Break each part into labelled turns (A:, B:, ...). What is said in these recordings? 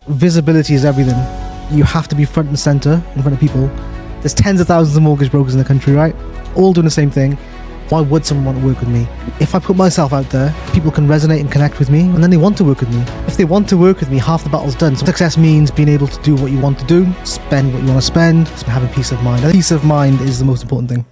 A: visibility is everything. You have to be front and center in front of people. There's tens of thousands of mortgage brokers in the country, right? All doing the same thing. Why would someone want to work with me? If I put myself out there, people can resonate and connect with me, and then they want to work with me. If they want to work with me, half the battle's done. So success means being able to do what you want to do, spend what you want to spend, having peace of mind. Peace of mind is the most important thing.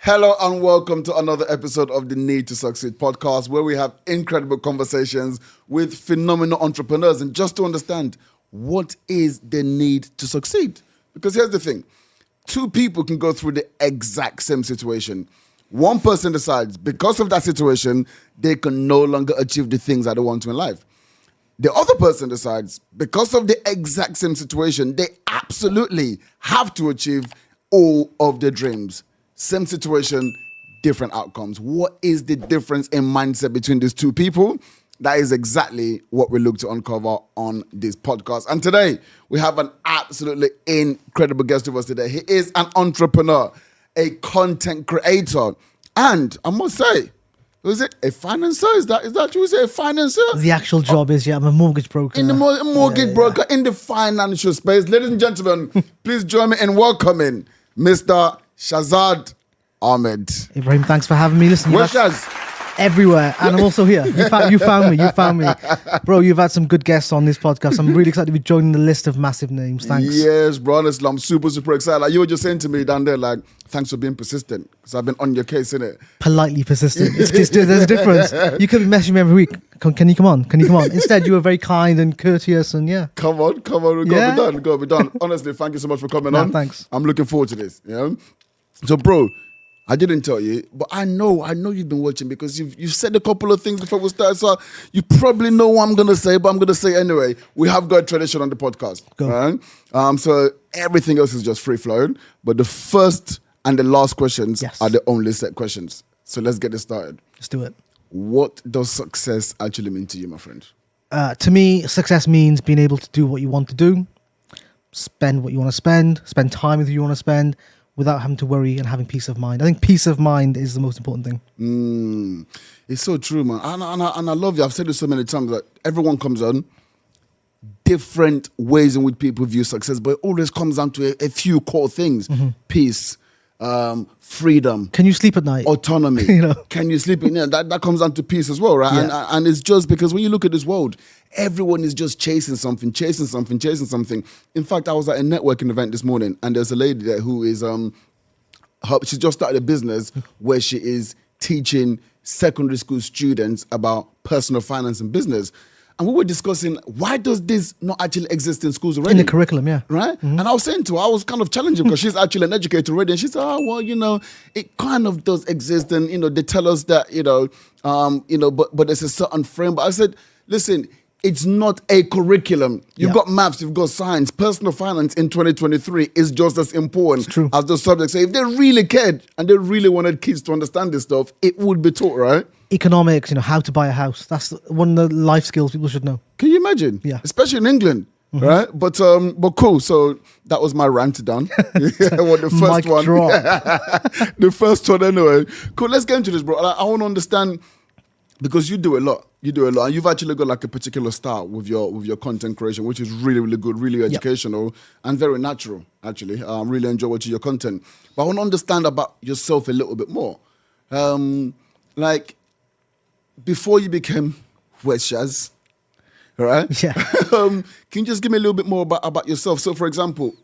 B: Hello and welcome to another episode of the Need to Succeed podcast, where we have incredible conversations with phenomenal entrepreneurs. And just to understand, what is the need to succeed? Because here's the thing. Two people can go through the exact same situation. One person decides because of that situation, they can no longer achieve the things that they want to in life. The other person decides because of the exact same situation, they absolutely have to achieve all of their dreams. Same situation, different outcomes. What is the difference in mindset between these two people? That is exactly what we look to uncover on this podcast. And today, we have an absolutely incredible guest with us today. He is an entrepreneur, a content creator, and I must say, is it a financer? Is that what you say, a financer?
A: The actual job is, I'm a mortgage broker.
B: In the mortgage broker, in the financial space. Ladies and gentlemen, please join me in welcoming Mr. Shazad Ahmed.
A: Ibrahim, thanks for having me. Listen,
B: Where's Shaz?
A: Everywhere, and I'm also here. You found me. Bro, you've had some good guests on this podcast. I'm really excited to be joining the list of massive names. Thanks.
B: Yes, bro, honestly, I'm super excited. Like you were just saying to me down there, like, thanks for being persistent, because I've been on your case, innit?
A: Politely persistent. There's a difference. You could be messaging me every week. Can you come on? Instead, you were very kind and courteous, and yeah.
B: Come on, we gotta be done. Honestly, thank you so much for coming on.
A: Thanks.
B: I'm looking forward to this. You know? So, bro, I didn't tell you, but I know you've been watching because you've said a couple of things before we start. So you probably know what I'm gonna say, but I'm gonna say anyway. We have got a tradition on the podcast,
A: Go.
B: right? So everything else is just free flowing, but the first and the last questions are the only set questions. So let's get this started.
A: Let's do it.
B: What does success actually mean to you, my friend?
A: To me, success means being able to do what you want to do, spend what you want to spend time with who you want to spend, without having to worry and having peace of mind. I think peace of mind is the most important thing.
B: It's so true, man. And I love you. I've said this so many times that everyone comes on different ways in which people view success, but it always comes down to a few core things. Peace, freedom.
A: Can you sleep at night?
B: Autonomy. Can you sleep? That comes down to peace as well, right?
A: Yeah.
B: And it's just because when you look at this world, everyone is just chasing something. In fact, I was at a networking event this morning, and there's a lady there who is she just started a business where she is teaching secondary school students about personal finance and business. And we were discussing, why does this not actually exist in schools already?
A: In the curriculum, yeah.
B: Right? And I was saying to her, I was kind of challenging because she's actually an educator already. And she said, it kind of does exist. And, they tell us that, but there's a certain frame. But I said, listen, it's not a curriculum. You've got maths, you've got science. Personal finance in 2023 is just as important as the subject. So if they really cared and they really wanted kids to understand this stuff, it would be taught, right?
A: Economics, how to buy a house. That's one of the life skills people should know.
B: Can you imagine?
A: Yeah.
B: Especially in England, right? But cool. So that was my rant done. The first
A: Mic
B: one.
A: drop.
B: The first one anyway. Cool, let's get into this, bro. I want to understand, because you do a lot. And you've actually got like a particular style with your content creation, which is really, really good, really educational and very natural, actually. I really enjoy watching your content. But I want to understand about yourself a little bit more. Before you became Shaz, right?
A: Yeah.
B: Can you just give me a little bit more about yourself? So, for example,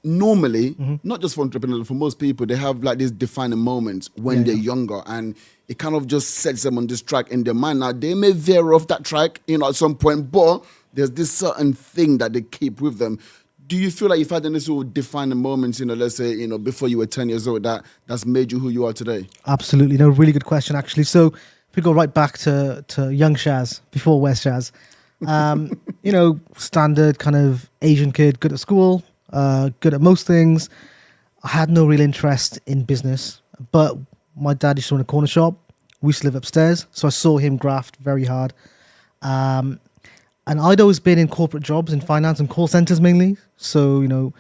B: normally, not just for entrepreneurs, for most people, they have like these defining moments when they're younger, and it kind of just sets them on this track in their mind. Now, they may veer off that track, at some point, but there's this certain thing that they keep with them. Do you feel like you've had any sort of defining moments, let's say, before you were 10 years old, that's made you who you are today?
A: Absolutely. No, really good question, actually. So if we go right back to young Shaz, before West Shaz, standard kind of Asian kid, good at school, good at most things. I had no real interest in business, but My dad used to run a corner shop. We used to live upstairs. So I saw him graft very hard. And I'd always been in corporate jobs in finance and call centers mainly. So,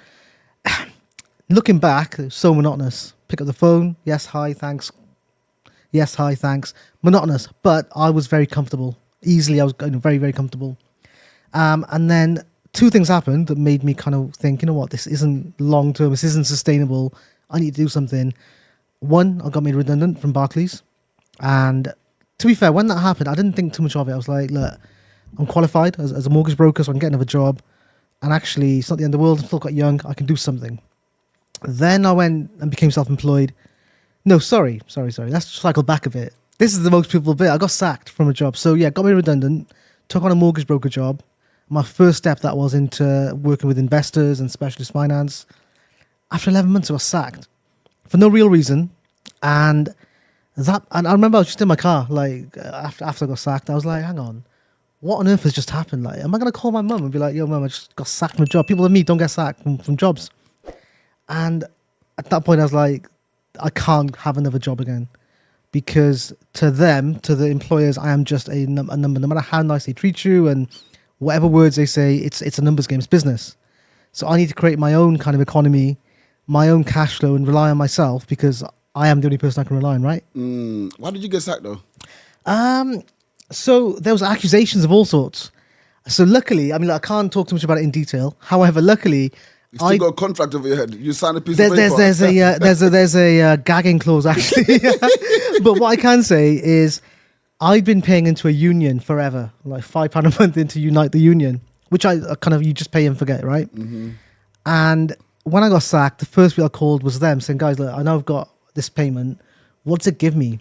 A: looking back, it's so monotonous. Pick up the phone. Yes, hi, thanks. Yes, hi, thanks. Monotonous. But I was very comfortable. Easily, I was very, very comfortable. And then two things happened that made me kind of think, you know what, this isn't long term, this isn't sustainable. I need to do something. One, I got made redundant from Barclays. And to be fair, when that happened, I didn't think too much of it. I was like, look, I'm qualified as a mortgage broker, so I can get another job. And actually, it's not the end of the world. I'm still quite young. I can do something. Then I went and became self-employed. No, sorry. Let's cycle back a bit. This is the most people bit. I got sacked from a job. So yeah, got me redundant, took on a mortgage broker job. My first step that was into working with investors and specialist finance. After 11 months, I was sacked for no real reason. And I remember I was just in my car, like after I got sacked, I was like, hang on, what on earth has just happened? Like, am I going to call my mum and be like, yo, mum, I just got sacked from a job? People like me don't get sacked from jobs. And at that point, I was like, I can't have another job again. Because to them, to the employers, I am just a number. No matter how nice they treat you and whatever words they say, it's a numbers game, it's business. So I need to create my own kind of economy, my own cash flow, and rely on myself because I am the only person I can rely on, right?
B: Why did you get sacked though?
A: So there was accusations of all sorts. So luckily, I mean, I can't talk too much about it in detail. However, luckily,
B: you still got a contract over your head. You signed a piece of paper.
A: There's a gagging clause actually. But what I can say is, I've been paying into a union forever, like £5 a month into Unite the Union, which I kind of you just pay and forget, right? Mm-hmm. And when I got sacked, the first people I called was them saying, guys, look, I know I've got this payment. What does it give me?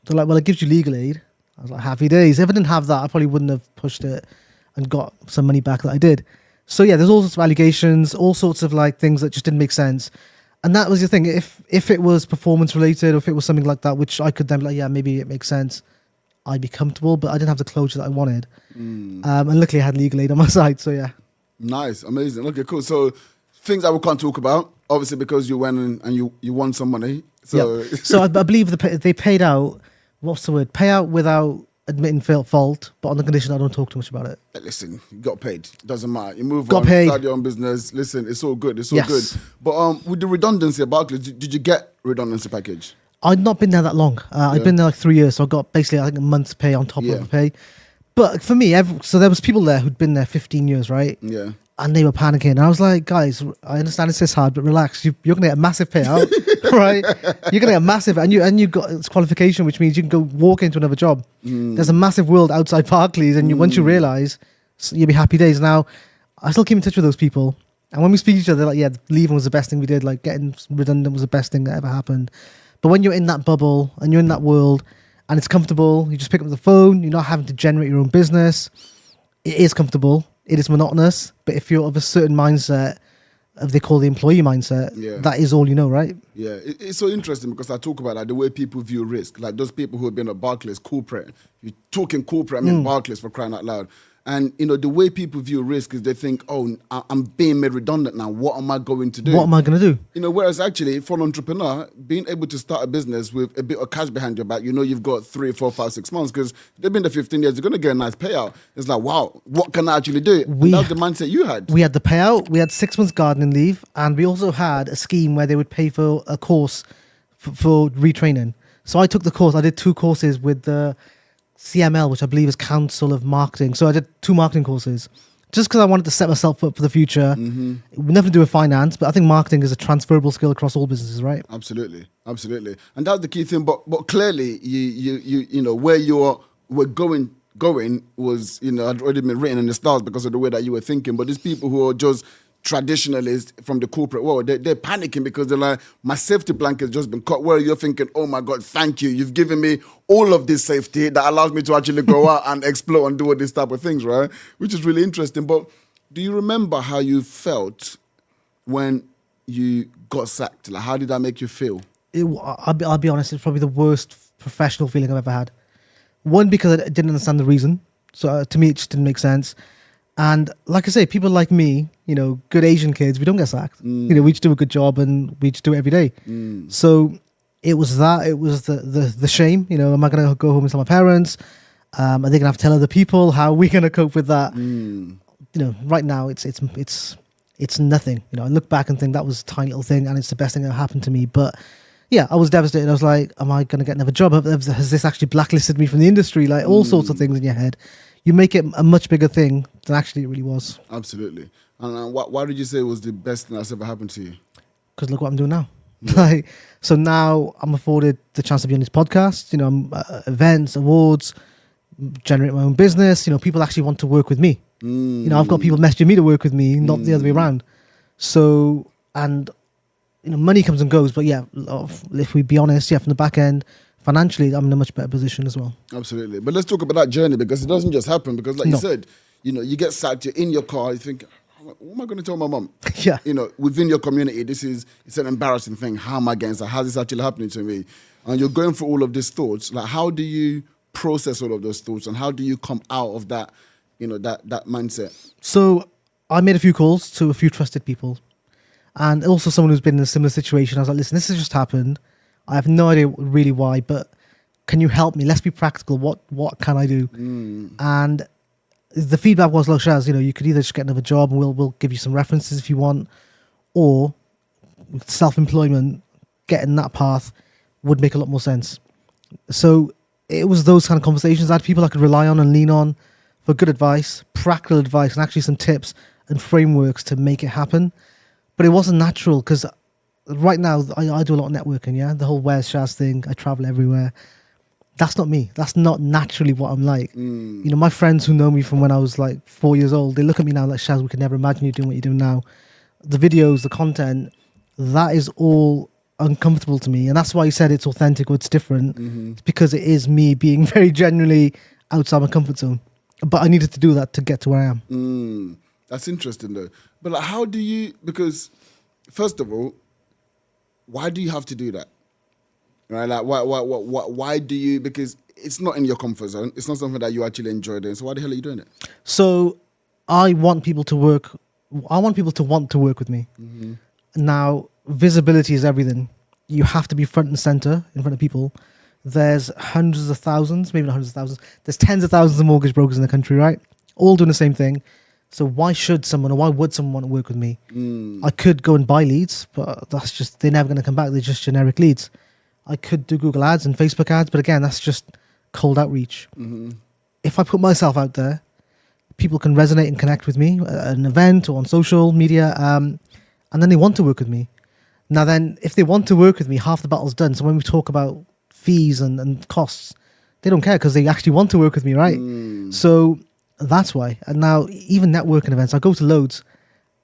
A: They're like, well, it gives you legal aid. I was like, happy days. If I didn't have that, I probably wouldn't have pushed it and got some money back that I did. So yeah, there's all sorts of allegations, all sorts of like things that just didn't make sense. And that was the thing. If it was performance related or if it was something like that, which I could then be like, yeah, maybe it makes sense, I'd be comfortable, but I didn't have the closure that I wanted. And luckily I had legal aid on my side. So yeah.
B: Nice. Amazing. Okay, cool. So things that we can't talk about, obviously, because you went in and you won some money. So,
A: yep. So I believe they paid out, what's the word? Pay out without admitting fault, but on the condition I don't talk too much about it.
B: Listen, you got paid. Doesn't matter. You move
A: got
B: on,
A: paid.
B: start your own business. Listen, it's all good. It's all good. But with the redundancy at Barclays, did you get redundancy package?
A: I'd not been there that long. I'd been there like 3 years, so I got basically I think a month's pay on top of the pay. But for me, so there was people there who'd been there 15 years, right?
B: Yeah.
A: And they were panicking. And I was like, guys, I understand it's this hard, but relax. You're going to get a massive payout, right? You're going to get a massive, and you got this qualification, which means you can go walk into another job. There's a massive world outside Barclays, and once you realise, you'll be happy days. Now, I still keep in touch with those people. And when we speak to each other, they're like, yeah, leaving was the best thing we did. Like getting redundant was the best thing that ever happened. But when you're in that bubble and you're in that world and it's comfortable, you just pick up the phone, you're not having to generate your own business. It is comfortable. It is monotonous. But if you're of a certain mindset, of they call the employee mindset, that is all you know, right?
B: Yeah, it's so interesting because I talk about like the way people view risk. Like those people who have been at Barclays, corporate. You're talking corporate, I mean Barclays for crying out loud. And, the way people view risk is they think, oh, I'm being made redundant now. What am I going to do?
A: What am I going to do?
B: Whereas actually, for an entrepreneur, being able to start a business with a bit of cash behind your back, you've got 3, 4, 5, 6 months because they've been there 15 years. You're going to get a nice payout. It's like, wow, what can I actually do? And that's the mindset you had.
A: We had the payout. We had 6 months gardening leave. And we also had a scheme where they would pay for a course for retraining. So I took the course. I did 2 courses with the CML, which I believe is Council of Marketing. So I did 2 marketing courses just because I wanted to set myself up for the future. Nothing to do with finance, but I think marketing is a transferable skill across all businesses, right?
B: Absolutely. And that's the key thing. But clearly, where we're going was, had already been written in the stars because of the way that you were thinking. But these people who are just traditionalists from the corporate world, they're panicking because they're like, my safety blanket has just been cut. Where you're thinking, oh my God, thank you. You've given me all of this safety that allows me to actually go out and explore and do all these type of things, right? Which is really interesting. But do you remember how you when you got sacked? Like, how did that make you feel?
A: I'll be honest, it's probably the worst professional feeling I've ever had. One, because I didn't understand the reason. So to me, it just didn't make sense. And like I say, people like me, good Asian kids, we don't get sacked. We just do a good job and we just do it every day. So It was that. It was the shame. You know, am I going to go home and tell my parents? Are they going to have to tell other people? How are we going to cope with that? You know, right now it's nothing. You know, I look back and think that was a tiny little thing, and it's the best thing that happened to me. But yeah, I was devastated. I was like, am I going to get another job? Has this actually blacklisted me from the industry? Like all sorts of things in your head. You make it a much bigger thing than actually it really was.
B: Absolutely. And why did you say it was the best thing that's ever happened to you?
A: Because look what I'm doing now.
B: Yeah.
A: Like, so now I'm afforded the chance to be on this podcast, you know, events, awards, generate my own business. You know, people actually want to work with me. You know, I've got people messaging me to work with me, not the other way around. So, and, you know, money comes and goes. But yeah, if we be honest, yeah, from the back end, financially, I'm in a much better position as well.
B: Absolutely. But let's talk about that journey, because it doesn't just happen. Because like you said, you know, you get sat, you're in your car, you think, what am I going to tell my mom?
A: Yeah.
B: You know, within your community, it's an embarrassing thing. How am I getting that? How's this actually happening to me? And you're going through all of these thoughts. Like, how do you process all of those thoughts, and how do you come out of that, you know, that mindset?
A: So I made a few calls to a few trusted people, and also someone who's been in a similar situation. I was like, listen, this has just happened. I have no idea really why, but can you help me? Let's be practical. What can I do? And the feedback was, look, Shaz, you know, you could either just get another job and we'll give you some references if you want, or self-employment, getting that path would make a lot more sense. So it was those kind of conversations. I had people I could rely on and lean on for good advice, practical advice, and actually some tips and frameworks to make it happen. But it wasn't natural, because right now I do a lot of networking, yeah? The whole Where's Shaz thing, I travel everywhere. That's not me. That's not naturally what I'm like. You know, my friends who know me from when I was like 4 years old, they look at me now like, Shaz, we could never imagine you doing what you're doing now. The videos, the content, that is all uncomfortable to me. And that's why you said it's authentic or it's different. It's because it is me being very genuinely outside my comfort zone. But I needed to do that to get to where I am.
B: That's interesting though. But like, how do you, because first of all, why do you have to do that? Right? Like, why do you, because it's not in your comfort zone. It's not something that you actually enjoy doing. So why the hell are you doing it?
A: So I want people to work. I want people to want to work with me. Now, visibility is everything. You have to be front and center in front of people. There's hundreds of thousands, maybe not hundreds of thousands. There's tens of thousands of mortgage brokers in the country, right? All doing the same thing. So why should someone, or why would someone want to work with me? I could go and buy leads, but that's just, they're never going to come back. They're just generic leads. I could do Google ads and Facebook ads, but again, that's just cold outreach. If I put myself out there, people can resonate and connect with me at an event or on social media, and then they want to work with me. Now then, if they want to work with me, half the battle's done. So when we talk about fees and costs, they don't care because they actually want to work with me, right? So that's why. And now even networking events, I go to loads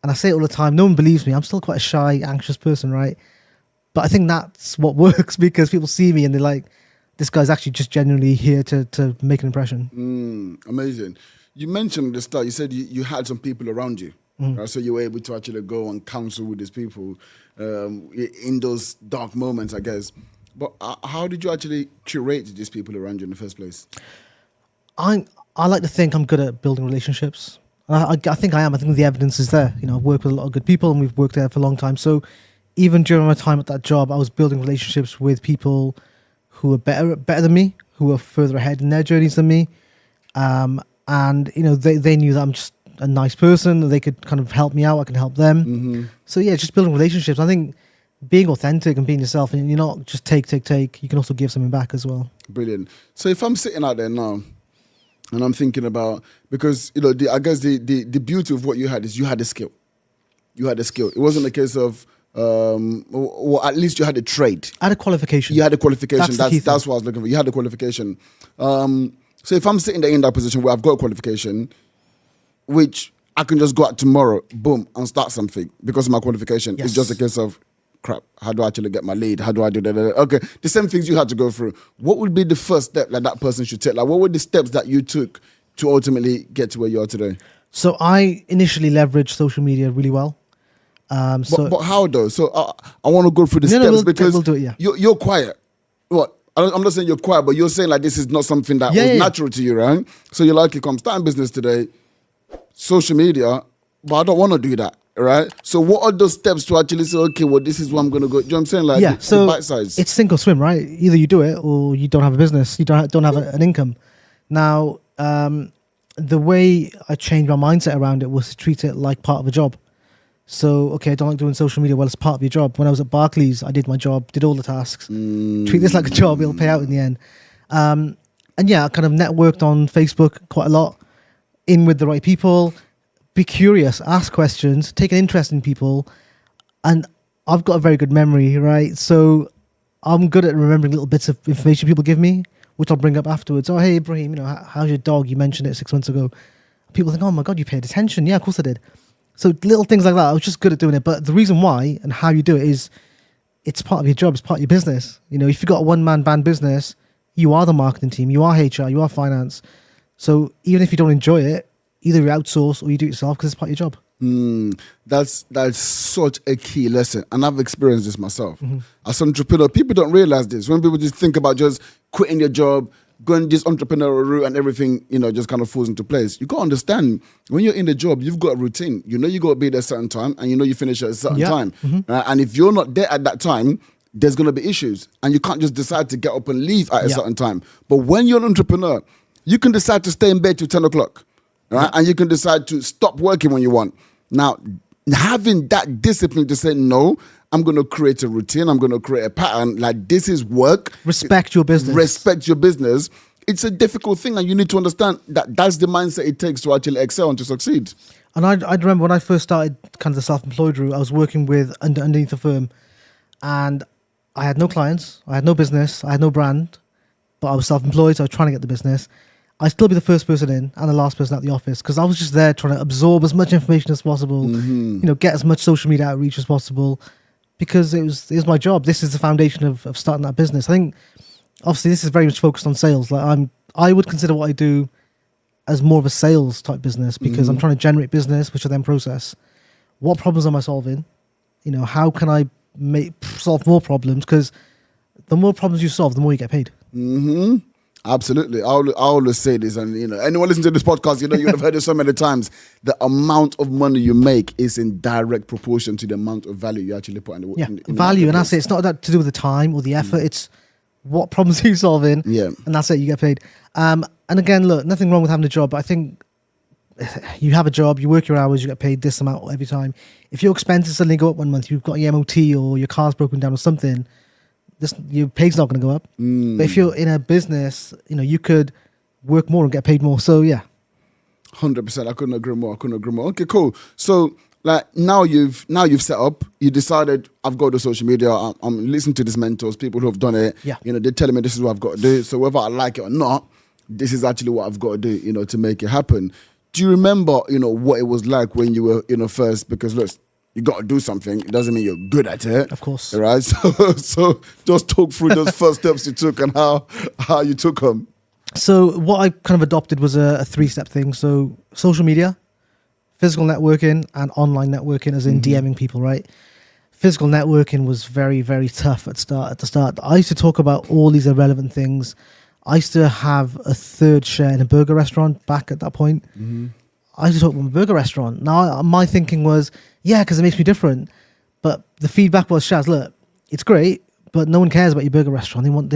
A: and I say it all the time. No one believes me. I'm still quite a shy, anxious person, right? But I think that's what works, because people see me and they're like, this guy's actually just genuinely here to make an impression.
B: Amazing. You mentioned at the start, you said you had some people around you. Right? So you were able to actually go and counsel with these people in those dark moments, I guess. But how did you actually curate these people around you in the first place?
A: I like to think I'm good at building relationships. I think I am. I think the evidence is there. You know, I've worked with a lot of good people and we've worked there for a long time. So even during my time at that job, I was building relationships with people who were better than me, who were further ahead in their journeys than me. And, you know, they knew that I'm just a nice person. They could kind of help me out. I can help them. So, yeah, just building relationships. I think being authentic and being yourself, and you're not just take. You can also give something back as well.
B: Brilliant. So if I'm sitting out there now and I'm thinking about, because, you know, I guess the beauty of what you had is you had a skill. You had a skill. It wasn't a case of, or at least you had a trade.
A: I had a qualification.
B: You had a qualification.
A: That's
B: what I was looking for. You had a qualification. So if I'm sitting there in that position where I've got a qualification, which I can just go out tomorrow, boom, and start something because of my qualification.
A: Yes.
B: It's just a case of, crap, how do I actually get my lead? How do I do that? Okay, the same things you had to go through. What would be the first step that person should take? Like, what were the steps that you took to ultimately get to where you are today?
A: So I initially leveraged social media really well.
B: But how though? So I want to go through the steps because
A: we'll do it, yeah.
B: You're quiet. What? I'm not saying you're quiet, but you're saying like this is not something that was natural to you, right? So you're like, you come start business today, social media, but I don't want to do that. right? So what are those steps to actually say, okay, well, this is what I'm going to go. Do you know what I'm saying? Like,
A: Yeah, so
B: the bite size.
A: it's sink or swim, right? Either you do it or you don't have a business. You don't have an income. Now, the way I changed my mindset around it was to treat it like part of a job. So, okay, I don't like doing social media. Well, it's part of your job. When I was at Barclays, I did my job, did all the tasks. Treat this like a job. It'll pay out in the end. And yeah, I kind of networked on Facebook quite a lot, in with the right people. Be curious, ask questions, take an interest in people. And I've got a very good memory, right? So I'm good at remembering little bits of information people give me, which I'll bring up afterwards. Oh, hey, Ibrahim, how's your dog? You mentioned it 6 months ago. People think, oh my God, you paid attention. Yeah, of course I did. So little things like that, I was just good at doing it. But the reason why and how you do it is it's part of your job. It's part of your business. If you've got a one-man band business, you are the marketing team, you are HR, you are finance. So even if you don't enjoy it, either you outsource or you do it yourself because it's part of your job.
B: That's such a key lesson. And I've experienced this myself. As an entrepreneur, people don't realize this. When people just think about just quitting your job, going this entrepreneurial route and everything, just kind of falls into place. You got to understand, when you're in the job, you've got a routine. You got to be there at a certain time and you finish at a certain time. And if you're not there at that time, there's going to be issues. And you can't just decide to get up and leave at a certain time. But when you're an entrepreneur, you can decide to stay in bed till 10 o'clock. Right? And you can decide to stop working when you want. Now, having that discipline to say, no, I'm going to create a routine. I'm going to create a pattern. Like, this is work.
A: Respect your business.
B: Respect your business. It's a difficult thing. And you need to understand that that's the mindset it takes to actually excel and to succeed.
A: And I remember when I first started kind of the self-employed route, I was working with underneath a firm. And I had no clients. I had no business. I had no brand. But I was self-employed, so I was trying to get the business. I'd still be the first person in and the last person at the office because I was just there trying to absorb as much information as possible, get as much social media outreach as possible because it was my job. This is the foundation of starting that business. I think, obviously, this is very much focused on sales. Like I would consider what I do as more of a sales type business because I'm trying to generate business, which I then process. What problems am I solving? How can I solve more problems? Because the more problems you solve, the more you get paid.
B: Absolutely. I always say this, and anyone listening to this podcast, you've heard it so many times. The amount of money you make is in direct proportion to the amount of value you actually put in the
A: value, and that's it. It's not that to do with the time or the effort. It's what problems are you solving, and that's it. You get paid. And again, look, nothing wrong with having a job, but I think you have a job, you work your hours, you get paid this amount every time. If your expenses suddenly go up one month, you've got your MOT or your car's broken down or something, your pay's not going to go up. But if you're in a business, you could work more and get paid more. So yeah,
B: 100%. I couldn't agree more. Okay, cool. So like now you've set up. You decided I've got to do social media. I'm listening to these mentors, people who have done it.
A: Yeah.
B: They're telling me this is what I've got to do. So whether I like it or not, this is actually what I've got to do. To make it happen. Do you remember what it was like when you were first? Because look, you got to do something. It doesn't mean you're good at it.
A: Of course.
B: Right? So just talk through those first steps you took and how you took them.
A: So what I kind of adopted was a 3-step thing. So social media, physical networking, and online networking, as in DMing people, right? Physical networking was very, very tough at the start. I used to talk about all these irrelevant things. I used to have a third share in a burger restaurant back at that point. I used to talk about my burger restaurant. Now, my thinking was, yeah, because it makes me different. But the feedback was, Shaz, look, it's great, but no one cares about your burger restaurant. They want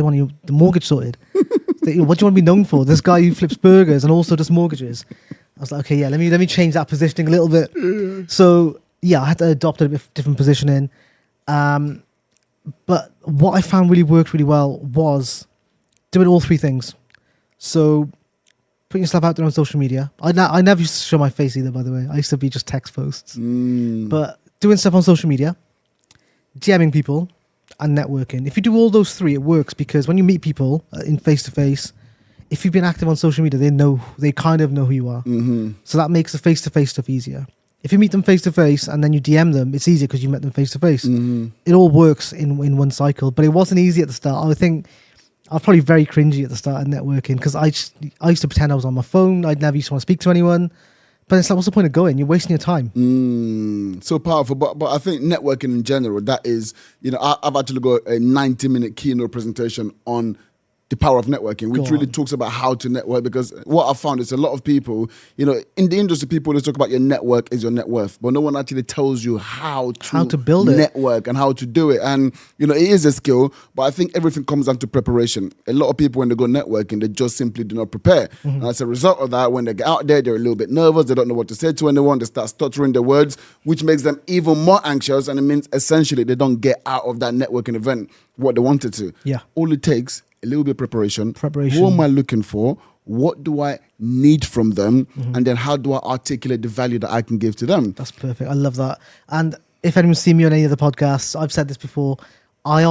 A: the mortgage sorted. What do you want to be known for? This guy who flips burgers and also does mortgages. I was like, okay, yeah, let me change that positioning a little bit. So yeah, I had to adopt a bit different positioning. But what I found really worked really well was doing all 3 things. So putting yourself out there on social media. I never used to show my face either, by the way. I used to be just text posts. But doing stuff on social media, DMing people, and networking. If you do all those 3, it works because when you meet people in face-to-face, if you've been active on social media, they kind of know who you are. So that makes the face-to-face stuff easier. If you meet them face-to-face and then you DM them, it's easier because you met them face-to-face. It all works in one cycle. But it wasn't easy at the start. I think I was probably very cringy at the start of networking because I used to pretend I was on my phone. I'd never used to want to speak to anyone. But it's like, what's the point of going? You're wasting your time.
B: So powerful. But I think networking in general, that is, I've actually got a 90-minute keynote presentation on The Power of Networking, which
A: Go
B: really
A: on.
B: talks about how to network. Because what I found is a lot of people, in the industry, people always talk about your network is your net worth, but no one actually tells you how
A: to build it.
B: network and how to do it. And it is a skill, but I think everything comes down to preparation. A lot of people, when they go networking, they just simply do not prepare. And as a result of that, when they get out there, they're a little bit nervous. They don't know what to say to anyone. They start stuttering their words, which makes them even more anxious. And it means essentially they don't get out of that networking event what they wanted to.
A: Yeah.
B: All it takes, a little bit of preparation.
A: Preparation.
B: What am I looking for? What do I need from them? And then how do I articulate the value that I can give to them?
A: That's perfect. I love that. And if anyone's seen me on any of the podcasts, I've said this before. I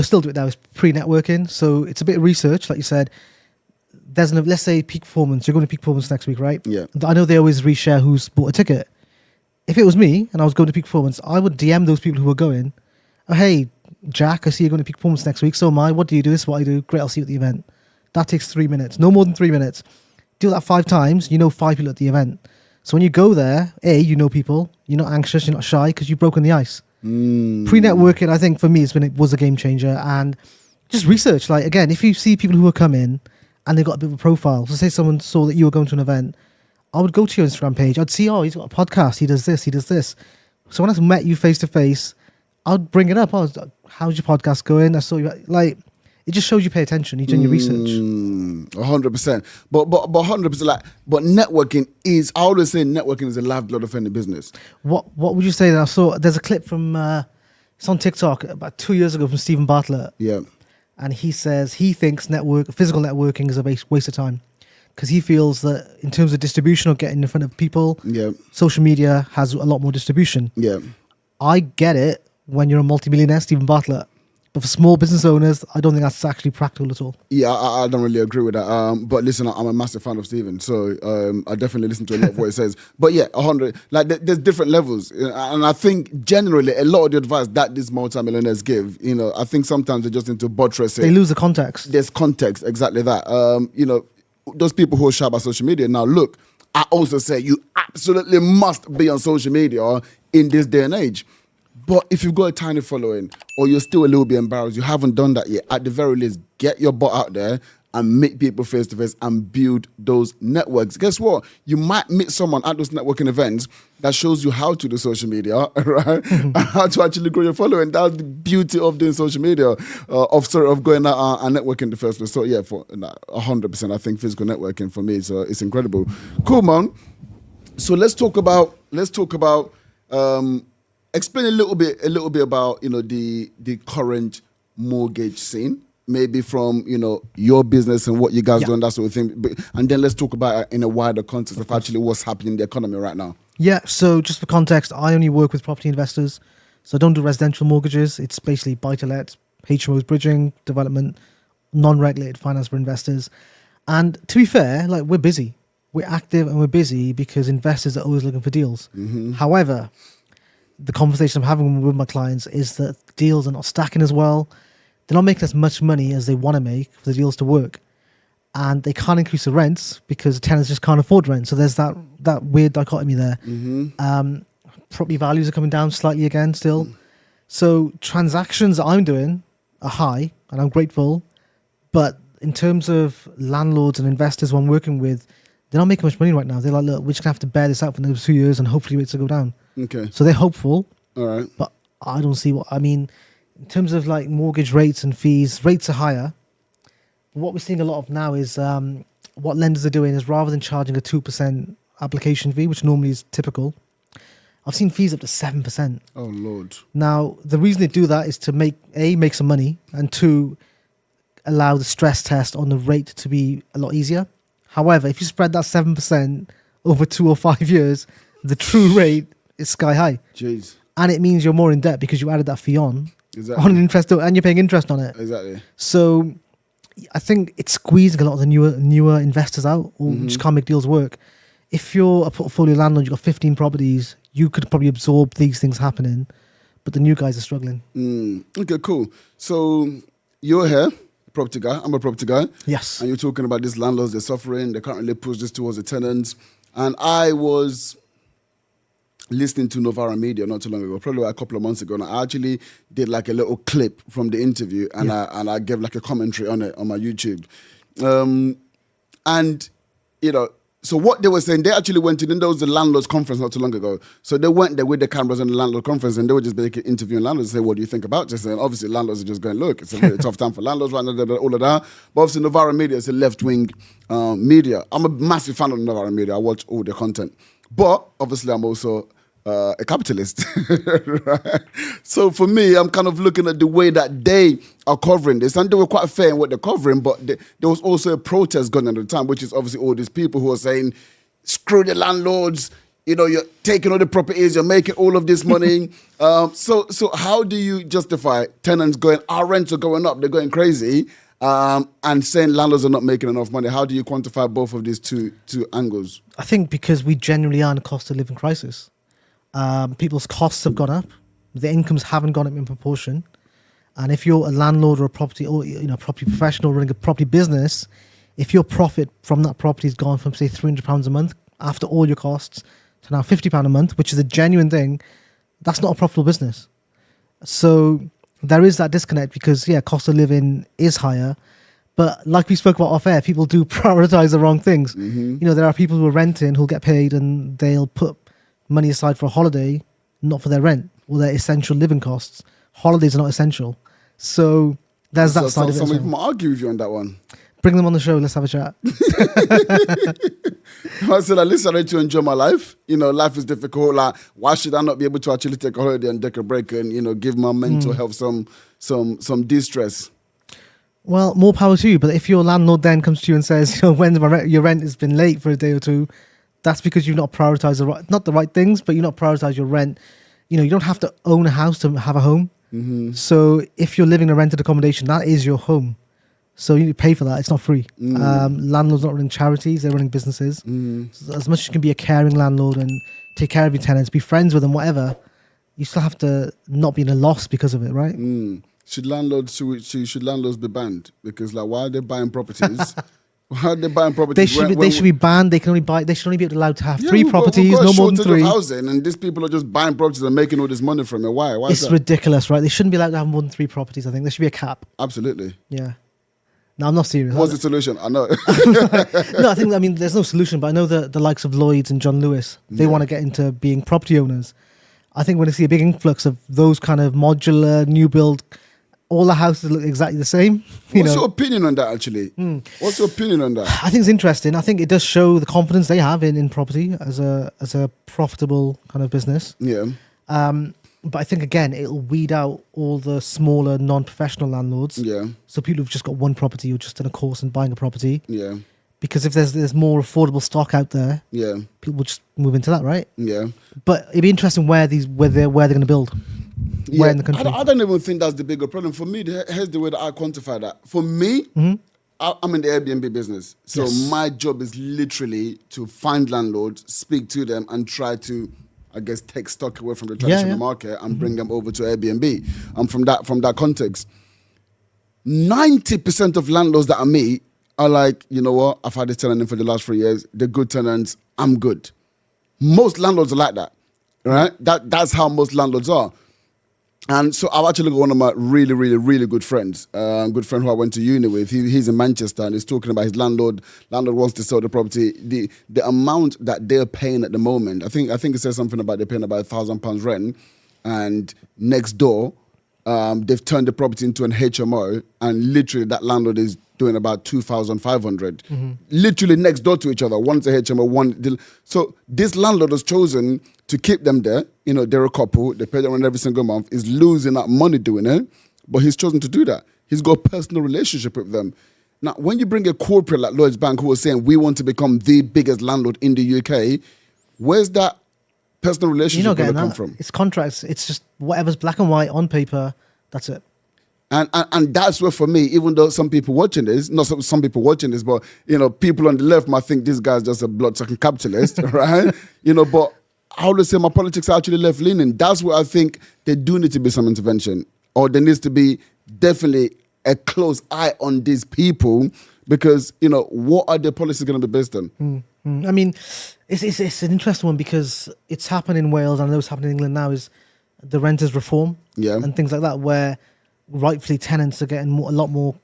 A: still do it now. It's pre-networking, so it's a bit of research, like you said. Let's say Peak Performance. You're going to Peak Performance next week, right?
B: Yeah.
A: I know they always reshare who's bought a ticket. If it was me and I was going to Peak Performance, I would DM those people who are going. Oh, hey, Jack, I see you're going to Peak Performance next week. So am I. What do you do? This is what I do. Great, I'll see you at the event. That takes 3 minutes. No more than 3 minutes. Do that 5 times. You know 5 people at the event. So when you go there, you know people. You're not anxious. You're not shy because you've broken the ice. Pre-networking, I think for me, it was a game changer. And just research. Like, again, if you see people who are coming and they've got a bit of a profile. So say someone saw that you were going to an event, I would go to your Instagram page. I'd see, he's got a podcast. He does this. He does this. So when I met you face to face, I'd bring it up. How's your podcast going? I saw you. Like, it just shows you pay attention. You've done your research.
B: 100%. But 100%. But networking is. I always say networking is the lifeblood of any business.
A: What would you say? That I saw there's a clip from it's on TikTok about 2 years ago from Stephen Bartlett.
B: Yeah.
A: And he says he thinks physical networking is a waste of time because he feels that in terms of distribution or getting in front of people, social media has a lot more distribution.
B: Yeah.
A: I get it when you're a multimillionaire, Stephen Bartlett. But for small business owners, I don't think that's actually practical at all.
B: Yeah, I don't really agree with that. But listen, I'm a massive fan of Stephen, so I definitely listen to a lot of what he says. But yeah, 100. Like, there's different levels, and I think generally a lot of the advice that these multimillionaires give, I think sometimes they just need to buttress it.
A: They lose the context.
B: There's context, exactly that. Those people who are shy about social media. Now, look, I also say you absolutely must be on social media in this day and age. But if you've got a tiny following or you're still a little bit embarrassed, you haven't done that yet, at the very least, get your butt out there and meet people face to face and build those networks. Guess what? You might meet someone at those networking events that shows you how to do social media, right? And how to actually grow your following. That's the beauty of doing social media, of going out and networking in the first place. So yeah, for 100%, I think physical networking for me it's incredible. Cool, man. So let's talk about explain a little bit about the current mortgage scene, maybe from your business and what you guys do and that sort of thing. And then let's talk about it in a wider context of actually what's happening in the economy right now.
A: Yeah. So just for context, I only work with property investors, so I don't do residential mortgages. It's basically buy-to-let, HMOs, bridging, development, non-regulated finance for investors. And to be fair, like, we're busy, we're active, and we're busy because investors are always looking for deals. However, the conversation I'm having with my clients is that deals are not stacking as well. They're not making as much money as they want to make for the deals to work. And they can't increase the rents because tenants just can't afford rent. So there's that weird dichotomy there. Property values are coming down slightly again still. So transactions that I'm doing are high and I'm grateful. But in terms of landlords and investors who I'm working with, they're not making much money right now. They're like, look, we're just going to have to bear this out for the next 2 years and hopefully rates will go down.
B: Okay.
A: So they're hopeful.
B: All right.
A: But I don't see in terms of like mortgage rates and fees, rates are higher. What we're seeing a lot of now is what lenders are doing is rather than charging a 2% application fee, which normally is typical, I've seen fees up to 7%.
B: Oh, Lord.
A: Now, the reason they do that is to make some money, and 2, allow the stress test on the rate to be a lot easier. However, if you spread that 7% over 2 or 5 years, the true rate is sky high.
B: Jeez.
A: And it means you're more in debt because you added that fee on
B: Exactly.
A: an interest, and you're paying interest on it.
B: Exactly.
A: So I think it's squeezing a lot of the newer investors out or just can't make deals work. If you're a portfolio landlord, you've got 15 properties, you could probably absorb these things happening, but the new guys are struggling.
B: Okay, cool. So you're here, property guy. I'm a property guy.
A: Yes.
B: And you're talking about these landlords, they're suffering. They can't really push this towards the tenants. And I listening to Novara Media not too long ago, probably a couple of months ago, and I actually did like a little clip from the interview, and I gave like a commentary on it on my YouTube. And, you know, so what they were saying, they actually went to, then there was the landlords conference not too long ago. So they went there with the cameras on the landlord conference, and they were just basically interviewing landlords and say, what do you think about this? And obviously landlords are just going, look, it's a very tough time for landlords right now, all of that. But obviously Novara Media is a left-wing media. I'm a massive fan of Novara Media. I watch all their content. But obviously I'm also a capitalist. Right? So for me, I'm kind of looking at the way that they are covering this, and they were quite fair in what they're covering, but there was also a protest going on at the time, which is obviously all these people who are saying, screw the landlords, you know, you're taking all the properties, you're making all of this money. So how do you justify tenants going, our rents are going up, they're going crazy, and saying landlords are not making enough money? How do you quantify both of these two angles?
A: I think because we generally are in a cost of living crisis. People's costs have gone up, their incomes haven't gone up in proportion, and if you're a landlord or a property or property professional running a property business, if your profit from that property has gone from say £300 a month after all your costs to now £50 a month, which is a genuine thing, that's not a profitable business. So there is that disconnect because cost of living is higher, but like we spoke about off air, people do prioritize the wrong things. There are people who are renting who'll get paid and they'll put money aside for a holiday, not for their rent or their essential living costs. Holidays are not essential. So there's that side of it.
B: Some people might argue with you on that one.
A: Bring them on the show, let's have a chat.
B: I said, listen, I need to enjoy my life. Life is difficult. Like, why should I not be able to actually take a holiday and take a break and, give my mental health some de-stress?
A: Well, more power to you. But if your landlord then comes to you and says, when your rent has been late for a day or two, that's because you've not prioritized not the right things, but you've not prioritized your rent. You don't have to own a house to have a home. So if you're living in a rented accommodation, that is your home. So you need to pay for that. It's not free. Landlords not running charities; they're running businesses. So as much as you can be a caring landlord and take care of your tenants, be friends with them, whatever, you still have to not be in a loss because of it, right?
B: Should landlords be banned? Because why are they buying properties? Why are they buying properties?
A: They should be banned. They should only be allowed to have 3 properties, no more than 3.
B: Of housing, and these people are just buying properties and making all this money from it. Why?
A: It's ridiculous, right? They shouldn't be allowed to have more than 3 properties. I think there should be a cap.
B: Absolutely.
A: Yeah. No, I'm not serious.
B: What's the solution? I know.
A: No, I mean, there's no solution, but I know the likes of Lloyds and John Lewis, they want to get into being property owners. I think we're going to see a big influx of those kind of modular, new build, all the houses look exactly the same.
B: What's your opinion on that, actually? What's your opinion on that?
A: I think it's interesting. I think it does show the confidence they have in property as a profitable kind of business.
B: Yeah.
A: But I think, again, it'll weed out all the smaller, non-professional landlords.
B: Yeah.
A: So people who've just got one property or just done a course and buying a property.
B: Yeah.
A: Because if there's more affordable stock out there, people will just move into that, right? Yeah. But it'd be interesting where they're going to build. Where in the country?
B: I don't even think that's the bigger problem. For me, here's the way that I quantify that. For me, I'm in the Airbnb business. So my job is literally to find landlords, speak to them, and try to, I guess, take stock away from the traditional market and bring them over to Airbnb. And from that context, 90% of landlords that I meet are like, you know what, I've had this tenant in for the last 3 years. They're good tenants. I'm good. Most landlords are like that, right? That's how most landlords are. And so I've actually got one of my really, really, really good friends, good friend who I went to uni with. He's in Manchester and he's talking about his landlord. Landlord wants to sell the property. The amount that they're paying at the moment, I think it says something about they're paying about £1,000 rent, and next door, they've turned the property into an HMO, and literally that landlord is doing about 2,500, literally next door to each other. One's a HMO, so this landlord has chosen to keep them there. They're a couple. They pay them rent every single month. He's losing that money doing it, but he's chosen to do that. He's got a personal relationship with them. Now, when you bring a corporate like Lloyds Bank who are saying we want to become the biggest landlord in the UK, where's that personal relationship going to come from?
A: It's contracts. It's just whatever's black and white on paper. That's it.
B: And that's where, for me, even though some people watching this, not some people watching this, but, people on the left might think this guy's just a blood-sucking capitalist, right? But I would say my politics are actually left-leaning. That's where I think there do need to be some intervention, or there needs to be definitely a close eye on these people, Because, what are their policies going to be based on?
A: I mean, it's an interesting one because it's happened in Wales, and I know it's happening in England now, is the renters reform and things like that, where rightfully tenants are getting a lot more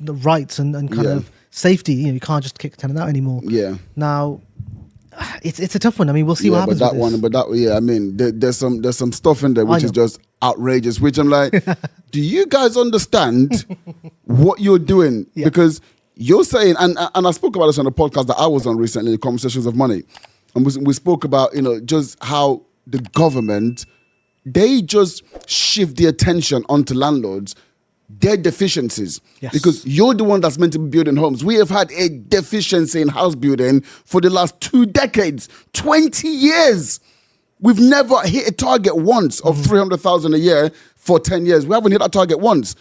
A: rights and kind of safety. You can't just kick a tenant out anymore.
B: Yeah.
A: Now, it's a tough one. I mean, we'll see what happens.
B: I mean, there's some stuff in there which is just outrageous. Which I'm like, do you guys understand what you're doing? Yeah. Because you're saying, and I spoke about this on a podcast that I was on recently, Conversations of Money, and we spoke about just how the government, they just shift the attention onto landlords, their deficiencies. Yes. Because you're the one that's meant to be building homes. We have had a deficiency in house building for the last 2 decades, 20 years. We've never hit a target once of 300,000 a year for 10 years. We haven't hit that target once.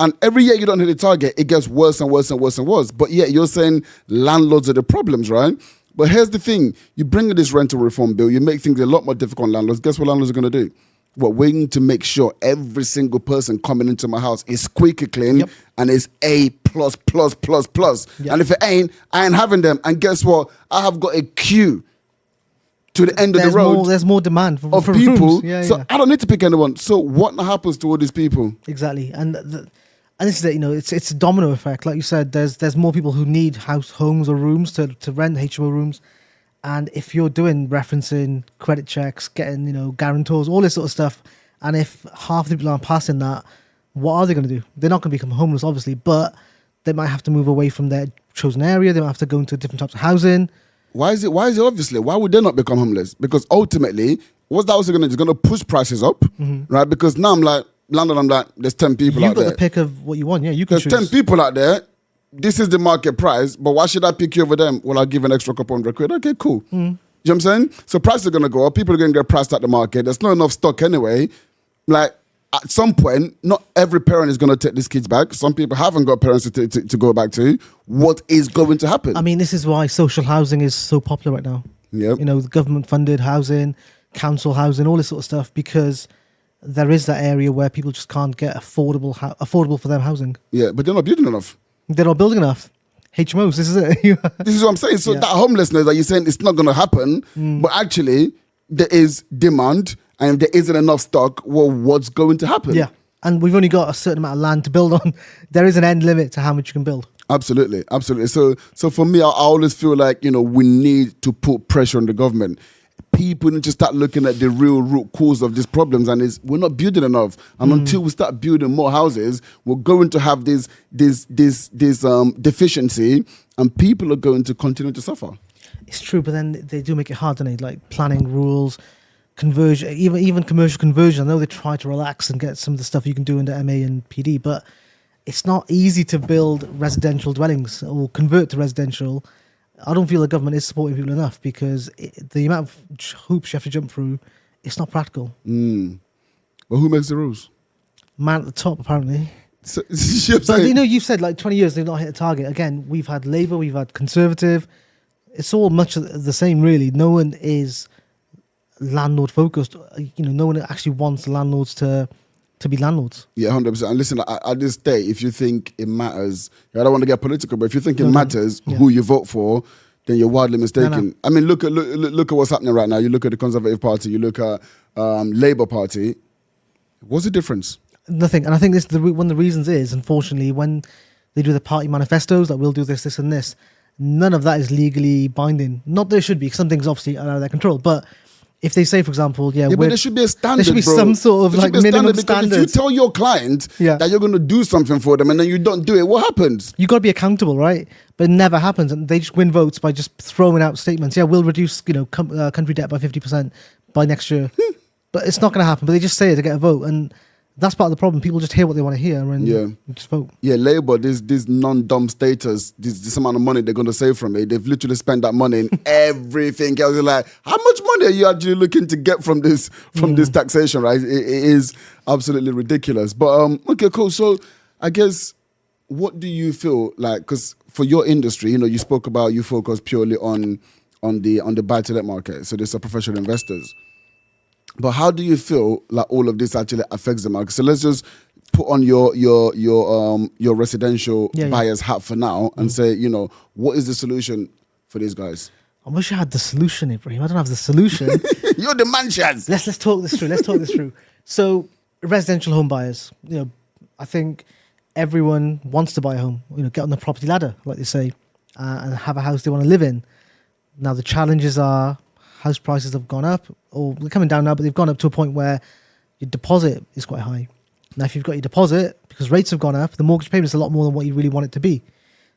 B: And every year you don't hit the target, it gets worse and worse and worse and worse. But yeah, you're saying landlords are the problems, right? But here's the thing. You bring in this rental reform bill, you make things a lot more difficult on landlords. Guess what landlords are going to do? We need to make sure every single person coming into my house is squeaky clean and is A++++. Yep. And if it ain't, I ain't having them. And guess what? I have got a queue to the end of the road.
A: There's more demand for
B: people.
A: Rooms.
B: So I don't need to pick anyone. So what happens to all these people?
A: Exactly. And this is it. It's a domino effect. Like you said, there's more people who need homes or rooms to rent, HMO rooms. And if you're doing referencing, credit checks, getting, guarantors, all this sort of stuff, and if half the people aren't passing that, what are they going to do? They're not going to become homeless, obviously, but they might have to move away from their chosen area. They might have to go into different types of housing.
B: Why is it obviously? Why would they not become homeless? Because ultimately, what's that also going to do? It's going to push prices up, right? Because now I'm like, there's 10 people out there.
A: You've got the pick of what you want. Yeah, you can choose.
B: There's 10 people out there. This is the market price, but why should I pick you over them? Well, I'll give an extra couple £100. Okay, cool. You know what I'm saying? So prices are going to go up. People are going to get priced at the market. There's not enough stock anyway. Like, at some point, not every parent is going to take these kids back. Some people haven't got parents to go back to. What is going to happen?
A: I mean, this is why social housing is so popular right now.
B: Yep.
A: The government-funded housing, council housing, all this sort of stuff, because there is that area where people just can't get affordable for them housing.
B: Yeah, but they're not building enough.
A: They're not building enough. HMOs, this is it.
B: This is what I'm saying. So that homelessness that you're saying it's not going to happen, but actually there is demand and there isn't enough stock. Well, what's going to happen?
A: Yeah, and we've only got a certain amount of land to build on. There is an end limit to how much you can build. Absolutely.
B: So for me, I always feel like, we need to put pressure on the government. People need to start looking at the real root cause of these problems, and we're not building enough. And until we start building more houses, we're going to have this deficiency, and people are going to continue to suffer.
A: It's true, but then they do make it hard, don't they? Like planning rules, conversion, even commercial conversion. I know they try to relax and get some of the stuff you can do into MA and PD, but it's not easy to build residential dwellings or convert to residential. I don't feel the government is supporting people enough because the amount of hoops you have to jump through, it's not practical.
B: Well, who makes the rules?
A: Man at the top, apparently.
B: So,
A: but you've said like 20 years they've not hit a target. Again, we've had Labour, we've had Conservative. It's all much the same, really. No one is landlord focused. No one actually wants landlords to be landlords.
B: Yeah, 100%. And listen, at this day, if you think it matters, I don't want to get political, but if you think it matters who you vote for, then you're wildly mistaken. No. I mean, look at what's happening right now. You look at the Conservative Party, you look at Labour Party. What's the difference?
A: Nothing. And I think this one of the reasons is, unfortunately, when they do the party manifestos that we'll do this, this, and this, none of that is legally binding. Not that it should be, because some things obviously are out of their control, but if they say, for example, but
B: there should be a standard.
A: There should be some sort of minimum standard.
B: If you tell your client that you're going to do something for them and then you don't do it, what happens?
A: You got to be accountable, right? But it never happens, and they just win votes by just throwing out statements. Yeah, we'll reduce country debt by 50% by next year, but it's not going to happen. But they just say it to get a vote, and that's part of the problem. People just hear what they want to hear and just vote. Yeah,
B: Labour, this non-dumb status, this amount of money they're going to save from it, they've literally spent that money in everything else. You're like, how much money are you actually looking to get from this taxation, right? It is absolutely ridiculous. But, okay, cool. So I guess, what do you feel like, because for your industry, you spoke about you focus purely on the buy-to-let market. So these are professional investors. But how do you feel like all of this actually affects the market? So let's just put on your residential
A: Yeah, yeah.
B: buyer's hat for now and say, you know, what is the solution for these guys?
A: I wish I had the solution, Ibrahim. I don't have the solution.
B: You're the man, Shaz.
A: Let's talk this through. Let's talk this through. So, residential home buyers, you know, I think everyone wants to buy a home. You know, get on the property ladder, like they say, and have a house they want to live in. Now, the challenges are house prices have gone up, or they're coming down now, but they've gone up to a point where your deposit is quite high. Now, if you've got your deposit, because rates have gone up, the mortgage payment is a lot more than what you really want it to be.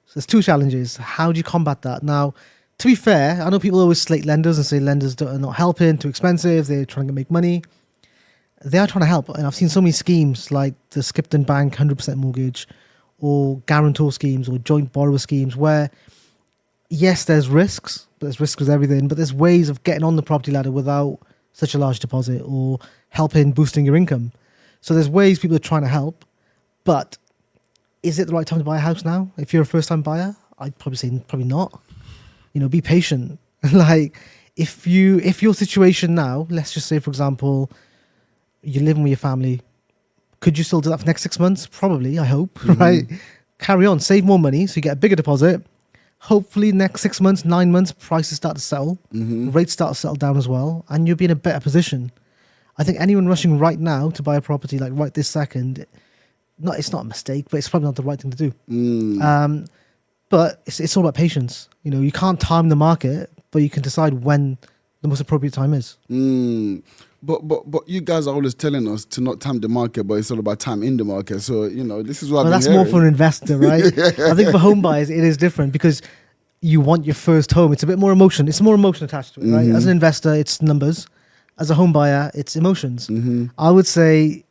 A: So there's two challenges. How do you combat that? Now, to be fair, I know people always slate lenders and say lenders are not helping, too expensive, they're trying to make money. They are trying to help. And I've seen so many schemes like the Skipton Bank 100% mortgage or guarantor schemes or joint borrower schemes where, yes, there's risks, but there's risks with everything, but there's ways of getting on the property ladder without such a large deposit or helping boosting your income. So there's ways people are trying to help, but is it the right time to buy a house now? If you're a first-time buyer, I'd probably say probably not. You know, be patient. Like, if your situation now, let's just say, for example, you're living with your family, could you still do that for the next 6 months? Probably, I hope, right? Carry on, save more money so you get a bigger deposit. Hopefully, next 6 months, 9 months, prices start to settle, rates start to settle down as well, and you'll be in a better position. I think anyone rushing right now to buy a property, like right this second, it's not a mistake, but it's probably not the right thing to do. But it's all about patience. You know, you can't time the market, but you can decide when the most appropriate time is.
B: But you guys are always telling us to not time the market, but it's all about time in the market. So, you know, this is what
A: Well, that's more for an investor, right? I think for home buyers, it is different because you want your first home. It's a bit more emotion. It's more emotion attached to it, right? As an investor, it's numbers. As a home buyer, it's emotions. I would say,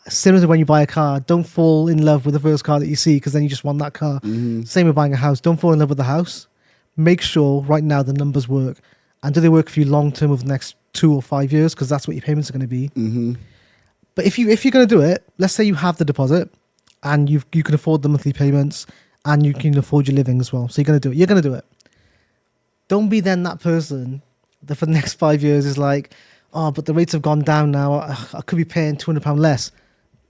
A: similar to when you buy a car, don't fall in love with the first car that you see because then you just want that car. Same with buying a house. Don't fall in love with the house. Make sure right now the numbers work. And do they work for you long term over the next 2 or 5 years? Because that's what your payments are going to be. But if you're going to do it, let's say you have the deposit and you can afford the monthly payments and you can afford your living as well. So you're going to do it. You're going to do it. Don't be then that person that for the next 5 years is like, oh, but the rates have gone down now. I could be paying £200 less.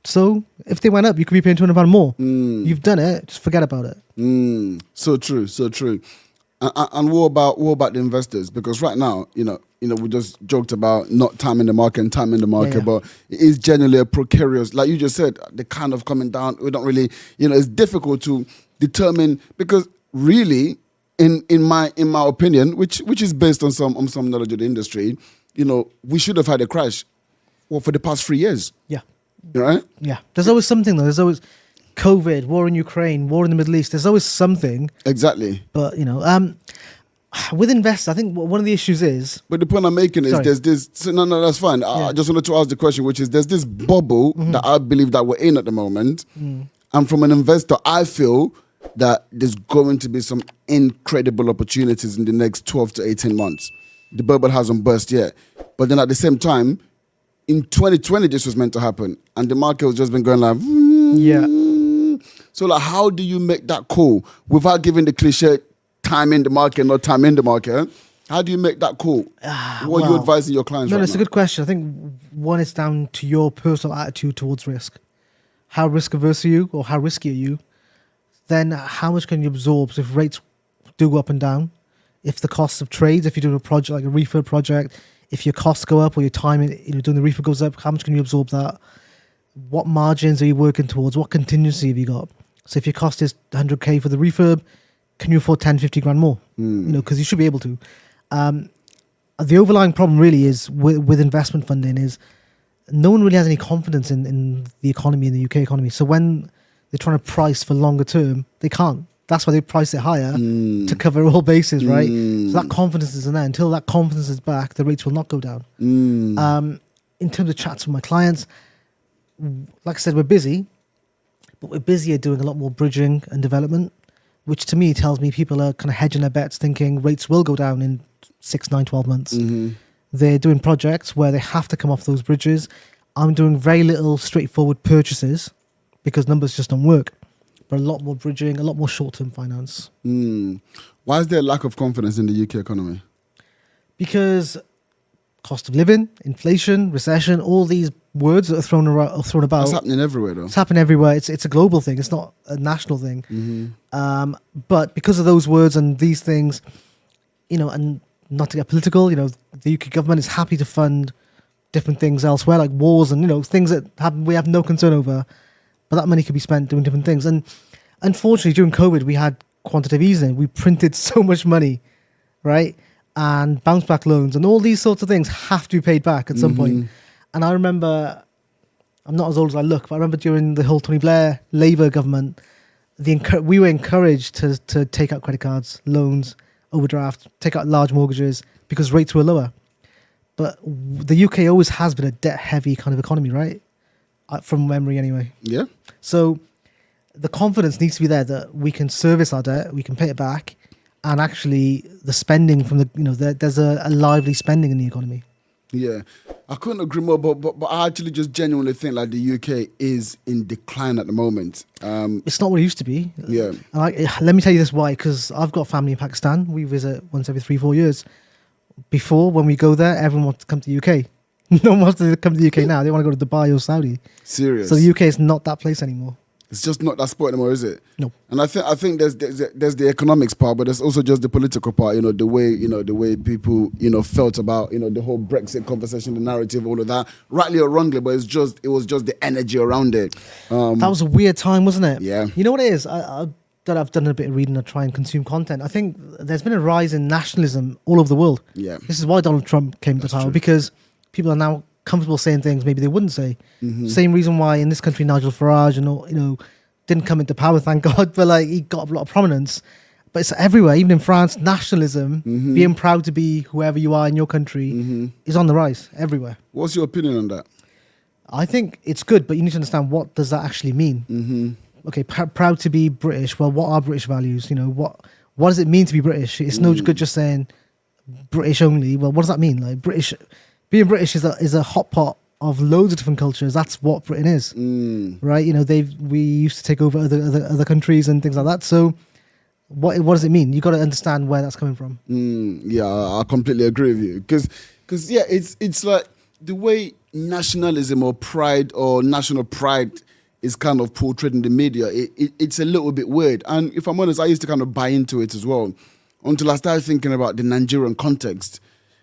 A: So if they went up, you could be paying £200 more. You've done it. Just forget about it.
B: So true. So true. And what about the investors? Because right now, you know, we just joked about not timing the market and timing the market, but it is generally a precarious, like you just said, the kind of coming down. We don't really, you know, it's difficult to determine because really, in my opinion, which is based on some knowledge of the industry, you know, we should have had a crash, for the past 3 years.
A: Yeah.
B: Right?
A: Yeah. There's always something though. There's always COVID, war in Ukraine, war in the Middle East. There's always something.
B: Exactly.
A: But, you know, with investors, I think one of the issues is...
B: But the point I'm making is there's this... So no, that's fine. I just wanted to ask the question, which is there's this bubble that I believe that we're in at the moment. And from an investor, I feel that there's going to be some incredible opportunities in the next 12 to 18 months. The bubble hasn't burst yet. But then at the same time, in 2020, this was meant to happen. And the market has just been going like... So like, how do you make that call without giving the cliche time in the market, not time in the market? How do you make that call? What are you advising your clients right now?
A: No, it's a good question. I think one is down to your personal attitude towards risk. How risk averse are you or how risky are you? Then how much can you absorb? So if rates do go up and down, if the costs of trades, if you're doing a project like a refurb project, if your costs go up or your time in doing the refurb goes up, how much can you absorb that? What margins are you working towards? What contingency have you got? So if your cost is 100K for the refurb, can you afford 10, 50 grand more? You know, because you should be able to. The overlying problem really is with investment funding is no one really has any confidence in the economy, in the UK economy. So when they're trying to price for longer term, they can't. That's why they price it higher to cover all bases, right? So that confidence isn't there. Until that confidence is back, the rates will not go down. In terms of chats with my clients, like I said, we're busy, but we're busier doing a lot more bridging and development, which to me tells me people are kind of hedging their bets, thinking rates will go down in 6, 9, 12 months. They're doing projects where they have to come off those bridges. I'm doing very little straightforward purchases because numbers just don't work, but a lot more bridging, a lot more short-term finance.
B: Why is there a lack of confidence in the UK economy?
A: Because cost of living, inflation, recession, all these words that are thrown about.
B: It's happening everywhere, though.
A: It's happening everywhere. It's a global thing. It's not a national thing.
B: Mm-hmm.
A: But because of those words and these things, and not to get political, the UK government is happy to fund different things elsewhere, like wars and things that we have no concern over, but that money could be spent doing different things. And unfortunately, during COVID, we had quantitative easing. We printed so much money, right? And bounce back loans and all these sorts of things have to be paid back at some point. And I remember, I'm not as old as I look, but I remember during the whole Tony Blair Labour government, we were encouraged to take out credit cards, loans, overdraft, take out large mortgages because rates were lower. But the UK always has been a debt-heavy kind of economy, right? From memory anyway.
B: Yeah.
A: So the confidence needs to be there that we can service our debt, we can pay it back, and actually the spending from there's a lively spending in the economy.
B: Yeah, I couldn't agree more, but I actually just genuinely think like the UK is in decline at the moment.
A: It's not what it used to be.
B: Yeah.
A: Let me tell you this why, because I've got family in Pakistan. We visit once every 3-4 years. Before, when we go there, everyone wants to come to the UK. No one wants to come to the UK now. They want to go to Dubai or Saudi.
B: Serious.
A: So the UK is not that place anymore.
B: It's just not that sport anymore, is it?
A: No.
B: And I think there's the economics part, but there's also just the political part. The way people felt about the whole Brexit conversation, the narrative, all of that, rightly or wrongly. But it was just the energy around it.
A: That was a weird time, wasn't it?
B: Yeah.
A: You know what it is? I've done a bit of reading to try and consume content. I think there's been a rise in nationalism all over the world.
B: Yeah.
A: This is why Donald Trump came to power, because people are now comfortable saying things maybe they wouldn't say. Same reason why in this country Nigel Farage didn't come into power, thank God, but he got a lot of prominence. But it's everywhere, even in France, nationalism, being proud to be whoever you are in your country is on the rise everywhere.
B: What's your opinion on that?
A: I think it's good, but you need to understand, what does that actually mean? Okay, proud to be British. Well, what are British values? What does it mean to be British? It's no good just saying British only. Well, what does that mean? Like being British is a hot pot of loads of different cultures. That's what Britain is, right? We used to take over other countries and things like that. So, what does it mean? You got to understand where that's coming from.
B: Yeah, I completely agree with you because yeah, it's like the way nationalism or pride or national pride is kind of portrayed in the media. It's a little bit weird, and if I'm honest, I used to kind of buy into it as well until I started thinking about the Nigerian context.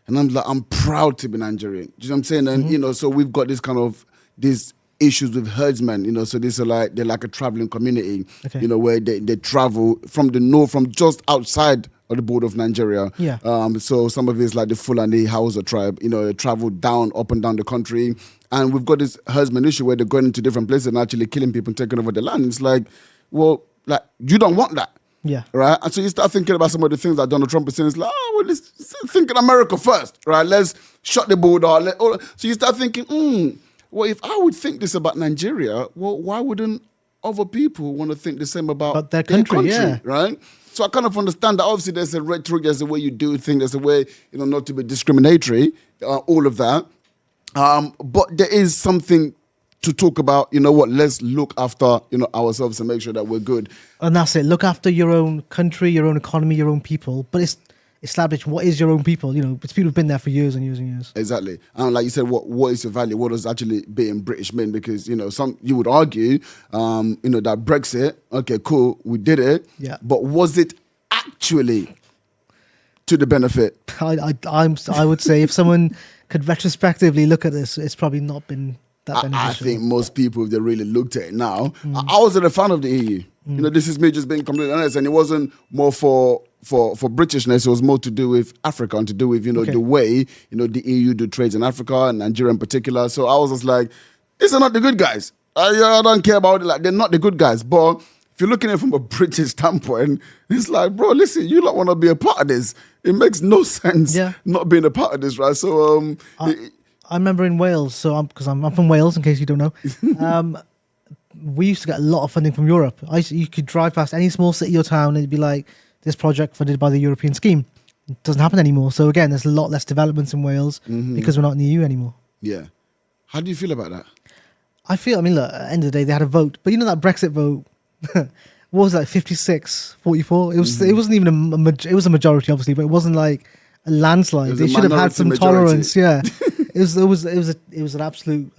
B: And I'm like, I'm proud to be Nigerian. Do you know what I'm saying? And, so we've got this kind of, these issues with herdsmen, so they're like a traveling community,
A: okay.
B: Where they travel from the north, from just outside of the border of Nigeria.
A: Yeah.
B: So some of it's like the Fulani Hausa tribe, they travel up and down the country. And we've got this herdsman issue where they're going into different places and actually killing people and taking over the land. It's like, well, you don't want that.
A: Yeah. Right.
B: And so you start thinking about some of the things that Donald Trump is saying. It's like, let's think in America first, right? Let's shut the border. So you start thinking, well, if I would think this about Nigeria, well, why wouldn't other people want to think the same about
A: their country? Yeah.
B: Right? So I kind of understand that. Obviously, there's a rhetoric, there's a way you do things, there's a way, not to be discriminatory, all of that. But there is something to talk about, let's look after, ourselves and make sure that we're good.
A: And that's it. Look after your own country, your own economy, your own people. But it's establish what is your own people. It's people who've been there for years and years and years.
B: Exactly. And like you said, what is your value? What does actually being British mean? Because, some you would argue, that Brexit, okay, cool, we did it.
A: Yeah.
B: But was it actually to the benefit?
A: I would say if someone could retrospectively look at this, it's probably not been that beneficial.
B: I think most people, if they really looked at it now, I wasn't a fan of the EU. This is me just being completely honest, and it wasn't more for Britishness. It was more to do with Africa and to do with the way the EU do trades in Africa and Nigeria in particular. So I was just like, these are not the good guys. I don't care about it. Like, they're not the good guys. But if you're looking at it from a British standpoint, it's like, bro, listen, you don't want to be a part of this. It makes no sense not being a part of this, right? So
A: I remember in Wales, because I'm from Wales, in case you don't know. We used to get a lot of funding from Europe. You could drive past any small city or town and it'd be like, this project funded by the European scheme. It doesn't happen anymore. So again, there's a lot less developments in Wales because we're not in the EU anymore.
B: Yeah. How do you feel about that?
A: Look, at the end of the day, they had a vote. But that Brexit vote, what was it, like 56-44? It wasn't even it was a majority, obviously, but it wasn't like a landslide.
B: It was
A: They
B: a
A: should have had
B: minority
A: some
B: majority.
A: tolerance. Yeah, it was an absolute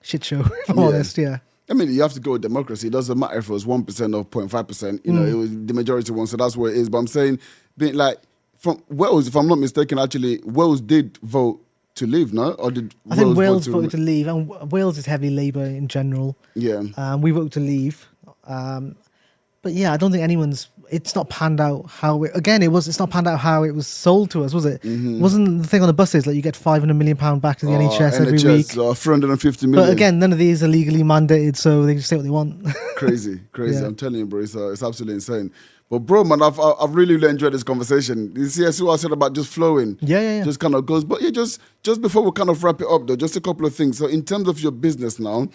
A: shit show. If I'm
B: Yeah.
A: honest, yeah.
B: I mean, you have to go with democracy. It doesn't matter if it was 1% or 0.5%. You know, it was the majority one, so that's what it is. But I'm saying, being like from Wales, if I'm not mistaken, actually Wales did vote to leave, no? Or did
A: I think Wales
B: vote
A: voted to leave, and Wales is heavily Labour in general.
B: Yeah.
A: We voted to leave. But yeah, I don't think anyone's. It's not panned out how it. Again, it's not panned out how it was sold to us, was it? Wasn't the thing on the buses like you get £500 million back to the NHS every week?
B: 350 million.
A: But again, none of these are legally mandated, so they just say what they want.
B: Crazy.
A: Yeah.
B: I'm telling you, bro, it's absolutely insane. But bro, man, I've really enjoyed this conversation. You see what I said about just flowing.
A: Yeah.
B: Just kind of goes. But yeah, just before we kind of wrap it up, though, just a couple of things. So in terms of your business now,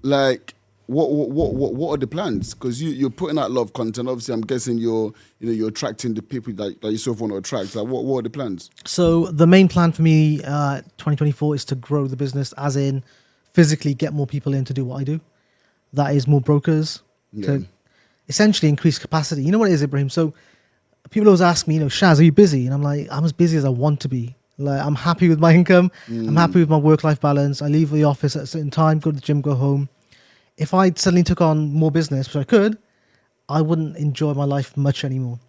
B: like. What are the plans? Because you're putting out a lot of content. Obviously, I'm guessing you're attracting the people that you sort of want to attract. Like, what are the plans?
A: So the main plan for me, 2024, is to grow the business, as in physically get more people in to do what I do. That is more brokers to essentially increase capacity. You know what it is, Ibrahim? So people always ask me, Shaz, are you busy? And I'm like, I'm as busy as I want to be. Like, I'm happy with my income. I'm happy with my work-life balance. I leave the office at a certain time, go to the gym, go home. If I suddenly took on more business, which I could, I wouldn't enjoy my life much anymore.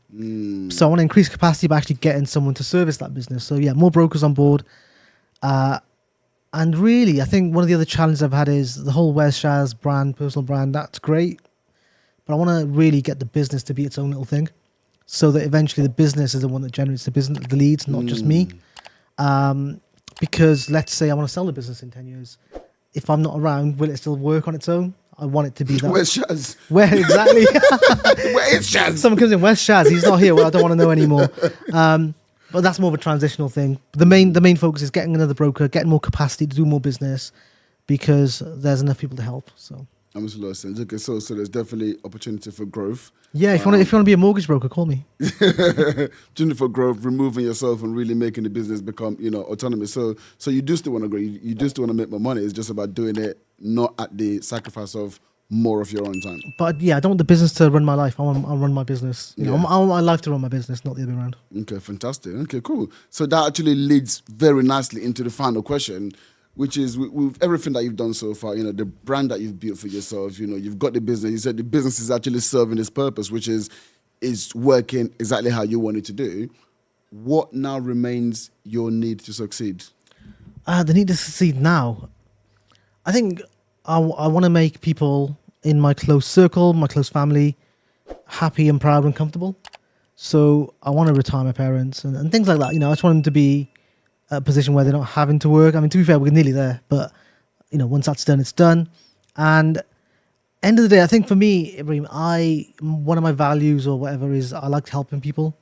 A: So I want to increase capacity by actually getting someone to service that business. So yeah, more brokers on board. And really, I think one of the other challenges I've had is the whole Where's Shaz brand, personal brand. That's great. But I want to really get the business to be its own little thing, so that eventually the business is the one that generates the leads, not just me. Because let's say I want to sell the business in 10 years. If I'm not around, will it still work on its own? I want it to be that.
B: Where's Shaz?
A: Where exactly?
B: Where is Shaz?
A: Someone comes in, where's Shaz? He's not here. Well, I don't want to know anymore. But that's more of a transitional thing. The main focus is getting another broker, getting more capacity to do more business, because there's enough people to help. So
B: That makes a lot of sense. Okay, so there's definitely opportunity for growth.
A: yeah, if you want to be a mortgage broker, call me.
B: Opportunity for growth, removing yourself and really making the business become, autonomous. So you do still want to grow. You do still want to make more money. It's just about doing it not at the sacrifice of more of your own time.
A: But yeah, I don't want the business to run my life. I run my business. I want my life to run my business, not the other way around.
B: Okay, fantastic. Okay, cool. So that actually leads very nicely into the final question, which is with everything that you've done so far, the brand that you've built for yourself, you've got the business. You said the business is actually serving its purpose, which is working exactly how you want it to do. What now remains your need to succeed?
A: The need to succeed now. I think I want to make people in my close circle, my close family, happy and proud and comfortable. So I want to retire my parents and things like that. I just want them to be a position where they're not having to work. I mean, to be fair, we're nearly there, but once that's done, it's done. And end of the day, I think for me, Ibrahim, one of my values or whatever is I like helping people.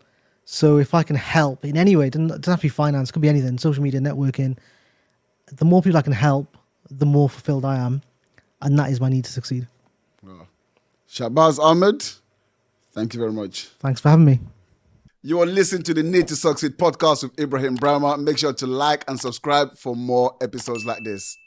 A: So if I can help in any way, it doesn't have to be finance, it could be anything, social media, networking. The more people I can help, the more fulfilled I am, and that is my need to succeed.
B: Wow. Shazad Ahmed, thank you very much.
A: Thanks for having me.
B: You are listening to the Need to Succeed podcast with Ibrahim Brahma. Make sure to like and subscribe for more episodes like this.